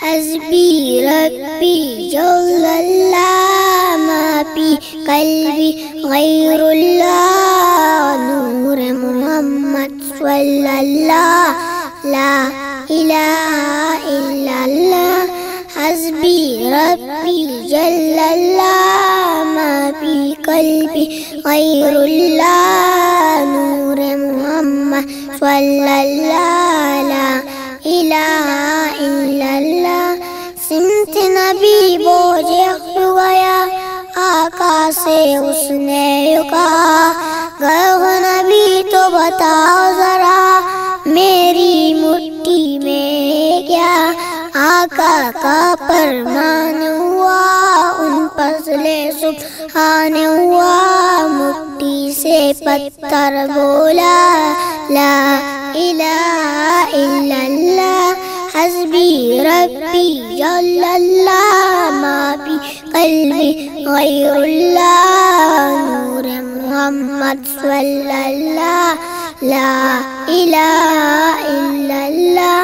حسبي ربي جل الله ما في قلبي غير الله نور محمد صلى الله لا إله إلا الله حسبي ربي جل الله ما في قلبي غير الله نور محمد صلى الله لا إله إلا اللہ. سمت نبی بوجھ گیا آقا سے اس نے یوں کہا گو نبی تو بتاؤ ذرا میری مٹھی میں کیا. آقا کا فرمان ہوا ان فضل سبحان ہوا مٹھی سے پتھر بولا لا الہ الا اللہ. حسبی ربی جل اللہ ما فی قلبی غیر اللہ نور محمد صلی اللہ لا الہ الا اللہ.